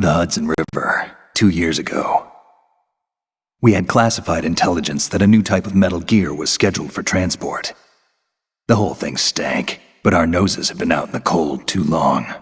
The Hudson River, 2 years ago. We had classified intelligence that a new type of metal gear was scheduled for transport. The whole thing stank, but our noses had been out in the cold too long.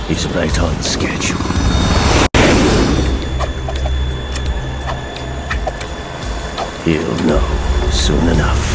He's right on schedule. He'll know soon enough.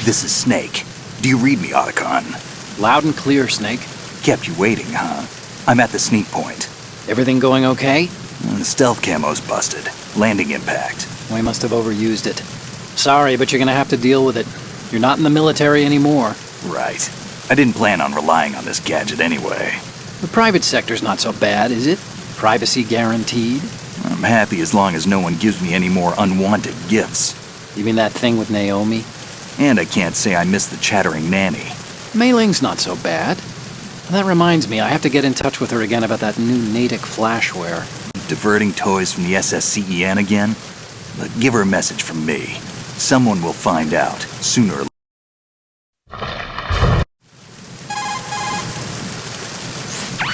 This is Snake. Do you read me, Otacon? Loud and clear, Snake. Kept you waiting, huh? I'm at the sneak point. Everything going okay? The stealth camo's busted. Landing impact. We must have overused it. Sorry, but you're gonna have to deal with it. You're not in the military anymore. Right. I didn't plan on relying on this gadget anyway. The private sector's not so bad, is it? Privacy guaranteed? I'm happy as long as no one gives me any more unwanted gifts. You mean that thing with Naomi? And I can't say I miss the chattering nanny. Mei Ling's not so bad. That reminds me, I have to get in touch with her again about that new Natick flashware. Diverting toys from the SSCEN again? But give her a message from me. Someone will find out, sooner or later.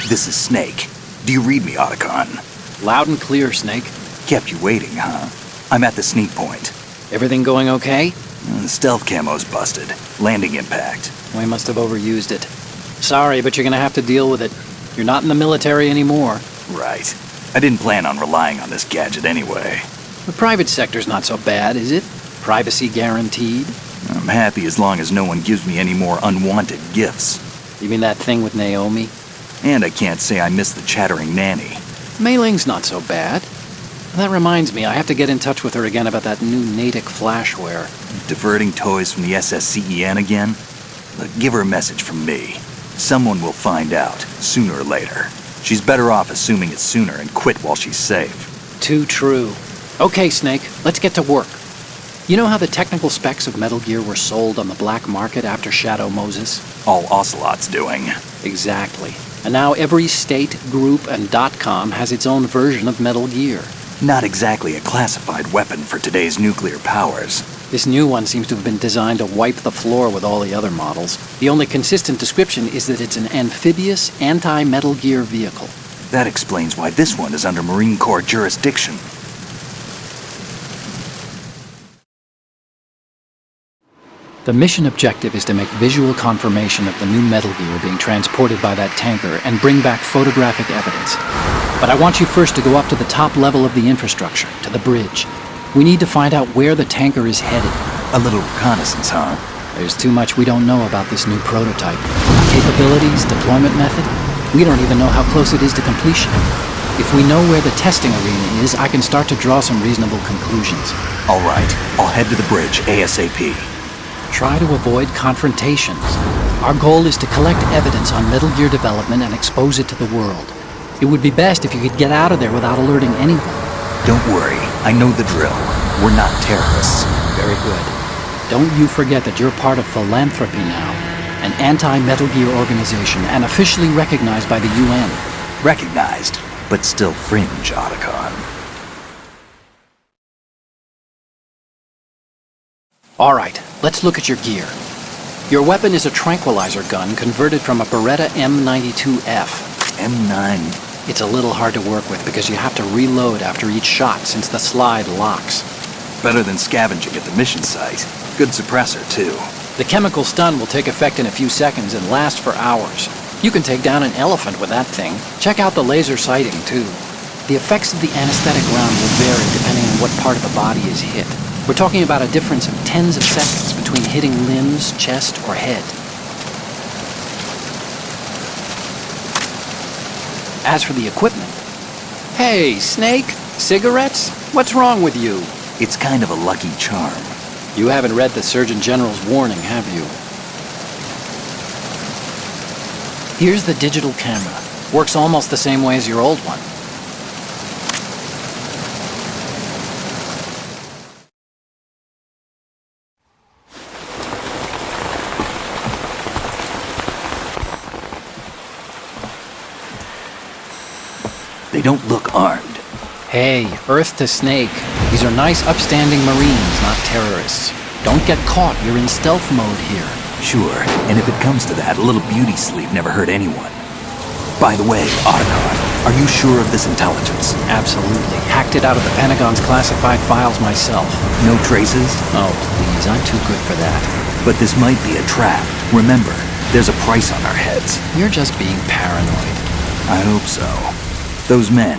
This is Snake. Do you read me, Otacon? Loud and clear, Snake. Kept you waiting, huh? I'm at the sneak point. Everything going okay? The stealth camo's busted. Landing impact. We must have overused it. Sorry, but you're gonna have to deal with it. You're not in the military anymore. Right. I didn't plan on relying on this gadget anyway. The private sector's not so bad, is it? Privacy guaranteed? I'm happy as long as no one gives me any more unwanted gifts. You mean that thing with Naomi? And I can't say I miss the chattering nanny. Mei Ling's not so bad. That reminds me, I have to get in touch with her again about that new Natick flashware. Diverting toys from the SSCEN again? Look, give her a message from me. Someone will find out, sooner or later. She's better off assuming it's sooner and quit while she's safe. Too true. Okay, Snake, let's get to work. You know how the technical specs of Metal Gear were sold on the black market after Shadow Moses? All Ocelot's doing. Exactly. And now every state, group, and .com has its own version of Metal Gear. Not exactly a classified weapon for today's nuclear powers. This new one seems to have been designed to wipe the floor with all the other models. The only consistent description is that it's an amphibious, anti-Metal Gear vehicle. That explains why this one is under Marine Corps jurisdiction. The mission objective is to make visual confirmation of the new Metal Gear being transported by that tanker and bring back photographic evidence. But I want you first to go up to the top level of the infrastructure, to the bridge. We need to find out where the tanker is headed. A little reconnaissance, huh? There's too much we don't know about this new prototype. Capabilities, deployment method. We don't even know how close it is to completion. If we know where the testing arena is, I can start to draw some reasonable conclusions. All right, I'll head to the bridge ASAP. Try to avoid confrontations. Our goal is to collect evidence on Metal Gear development and expose it to the world. It would be best if you could get out of there without alerting anyone. Don't worry, I know the drill. We're not terrorists. Very good. Don't you forget that you're part of Philanthropy now, an anti-Metal Gear organization and officially recognized by the UN. Recognized, but still fringe, Otacon. All right, let's look at your gear. Your weapon is a tranquilizer gun converted from a Beretta M92F. M9. It's a little hard to work with because you have to reload after each shot since the slide locks. Better than scavenging at the mission site. Good suppressor, too. The chemical stun will take effect in a few seconds and last for hours. You can take down an elephant with that thing. Check out the laser sighting, too. The effects of the anesthetic round will vary depending on what part of the body is hit. We're talking about a difference of tens of seconds between hitting limbs, chest, or head. As for the equipment... Hey, Snake, cigarettes? What's wrong with you? It's kind of a lucky charm. You haven't read the Surgeon General's warning, have you? Here's the digital camera. Works almost the same way as your old one. They don't look armed. Hey, Earth to Snake. These are nice, upstanding Marines, not terrorists. Don't get caught. You're in stealth mode here. Sure, and if it comes to that, a little beauty sleep never hurt anyone. By the way, Otacon, are you sure of this intelligence? Absolutely. Hacked it out of the Pentagon's classified files myself. No traces? Oh, please, I'm too good for that. But this might be a trap. Remember, there's a price on our heads. You're just being paranoid. I hope so. Those men,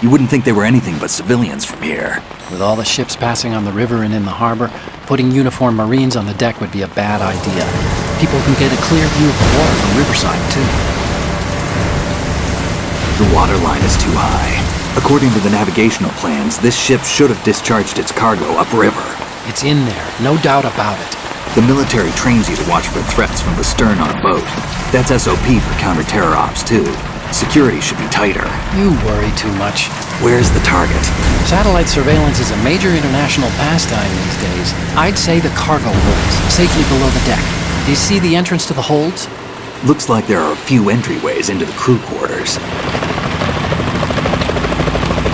you wouldn't think they were anything but civilians from here. With all the ships passing on the river and in the harbor, putting uniformed Marines on the deck would be a bad idea. People can get a clear view of the water from Riverside, too. The water line is too high. According to the navigational plans, this ship should have discharged its cargo upriver. It's in there, no doubt about it. The military trains you to watch for threats from the stern on a boat. That's SOP for counter-terror ops, too. Security should be tighter. You worry too much. Where's the target? Satellite surveillance is a major international pastime these days. I'd say the cargo holds, safely below the deck. Do you see the entrance to the holds? Looks like there are a few entryways into the crew quarters.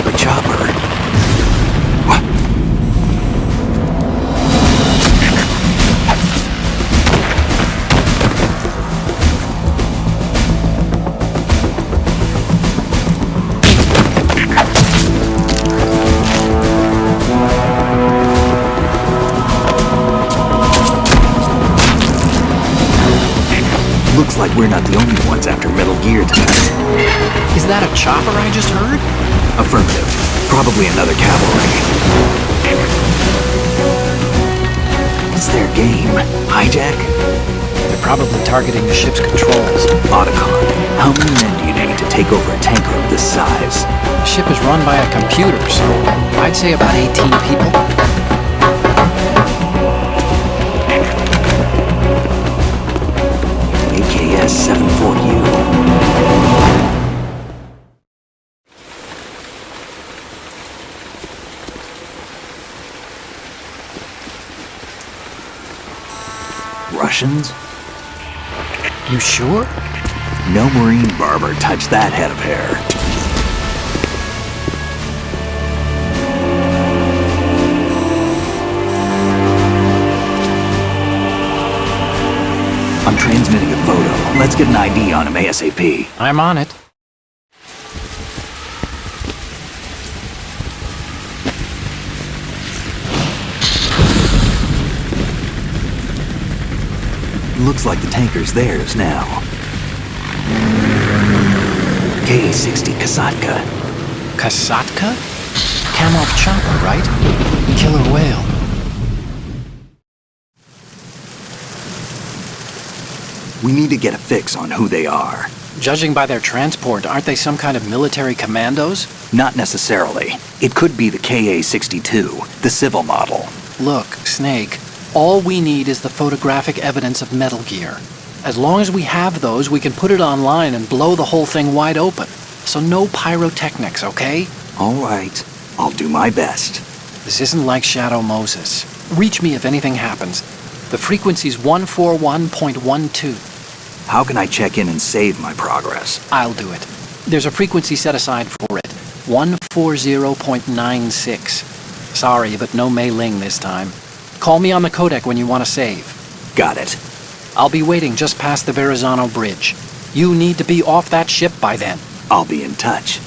The chopper. What? But we're not the only ones after Metal Gear tonight. Is that a chopper I just heard? Affirmative. Probably another cavalry. What's their game? Hijack? They're probably targeting the ship's controls. Otacon, how many men do you need to take over a tanker of this size? The ship is run by a computer, so I'd say about 18 people. AKS-74U. Russians? You sure? No Marine barber touched that head of hair. I'm transmitting a photo. Let's get an ID on him ASAP. I'm on it. Looks like the tanker's theirs now. K-60 Kasatka. Kasatka? Kamov chopper, right? Killer whale. We need to get a fix on who they are. Judging by their transport, aren't they some kind of military commandos? Not necessarily. It could be the KA-62, the civil model. Look, Snake, all we need is the photographic evidence of Metal Gear. As long as we have those, we can put it online and blow the whole thing wide open. So no pyrotechnics, okay? All right. I'll do my best. This isn't like Shadow Moses. Reach me if anything happens. The frequency's 141.12. How can I check in and save my progress? I'll do it. There's a frequency set aside for it. 140.96. Sorry, but no Mei Ling this time. Call me on the codec when you want to save. Got it. I'll be waiting just past the Verrazano Bridge. You need to be off that ship by then. I'll be in touch.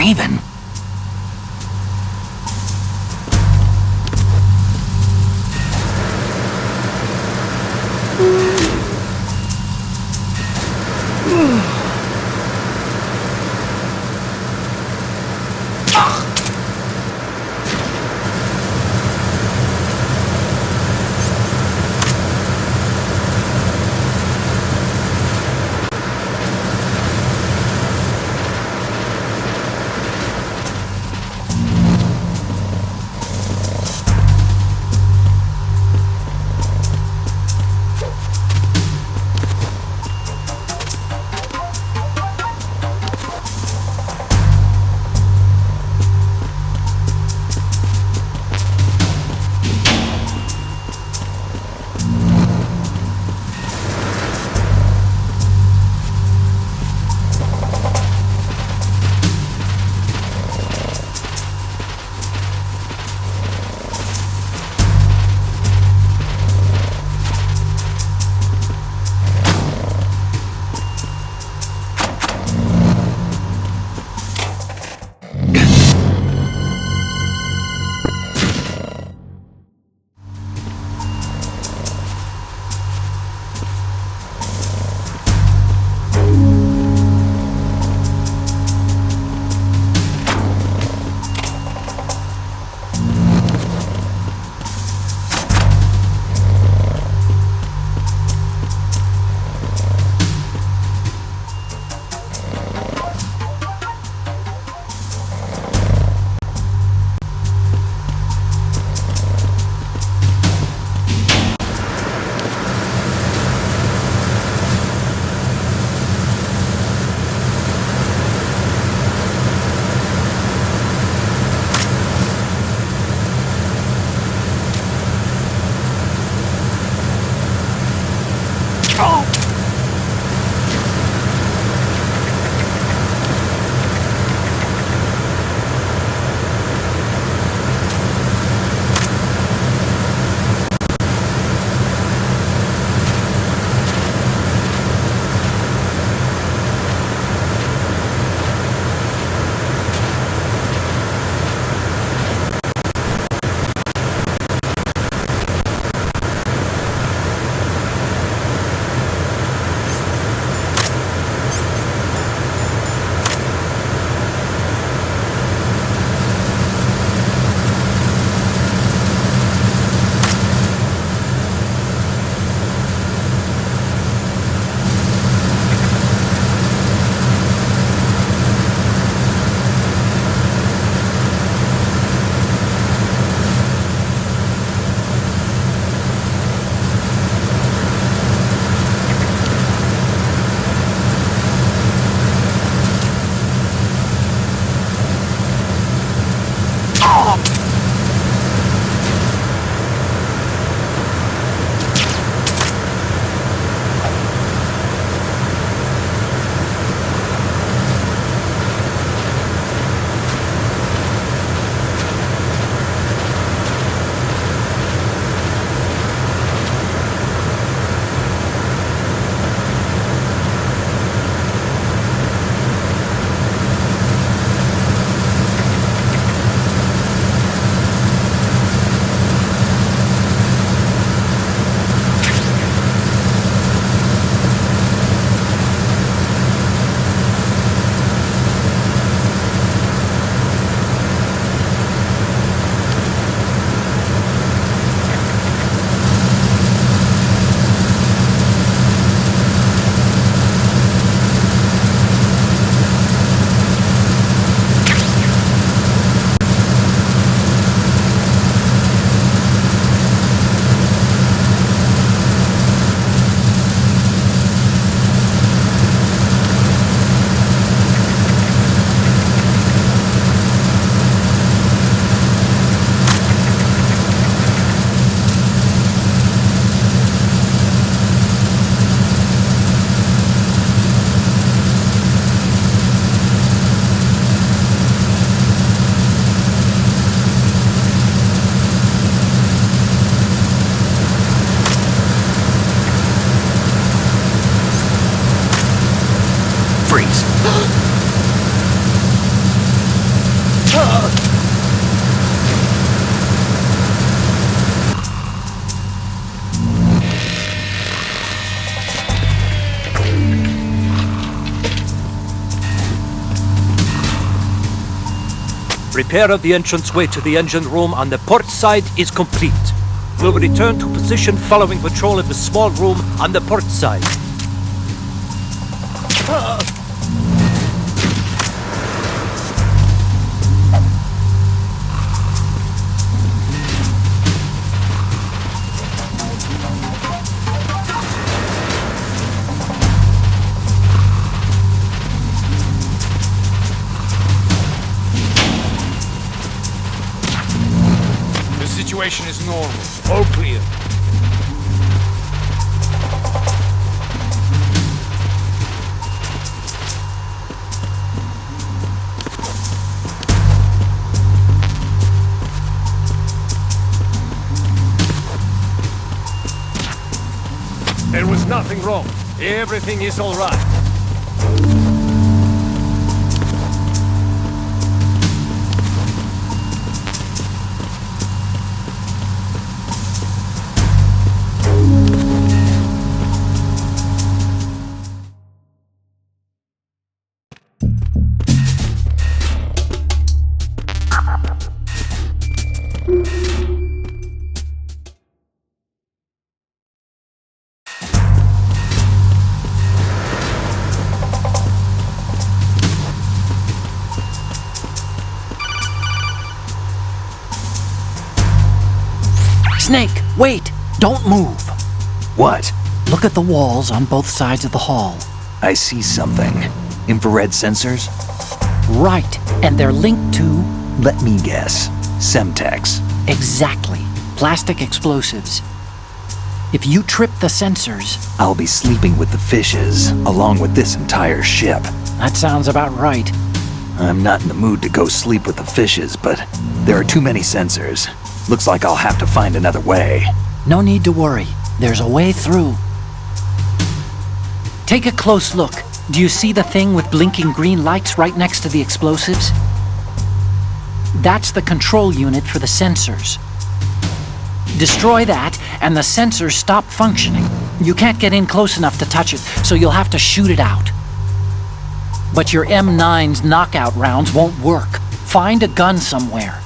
Raven. Repair of the entranceway to the engine room on the port side is complete. We'll return to position following patrol of the small room on the port side. The situation is normal. All clear. There was nothing wrong. Everything is all right. Snake, wait! Don't move! What? Look at the walls on both sides of the hall. I see something. Infrared sensors? Right, and they're linked to... Let me guess. Semtex. Exactly. Plastic explosives. If you trip the sensors... I'll be sleeping with the fishes, along with this entire ship. That sounds about right. I'm not in the mood to go sleep with the fishes, but there are too many sensors. Looks like I'll have to find another way. No need to worry. There's a way through. Take a close look. Do you see the thing with blinking green lights right next to the explosives? That's the control unit for the sensors. Destroy that, and the sensors stop functioning. You can't get in close enough to touch it, so you'll have to shoot it out. But your M9's knockout rounds won't work. Find a gun somewhere.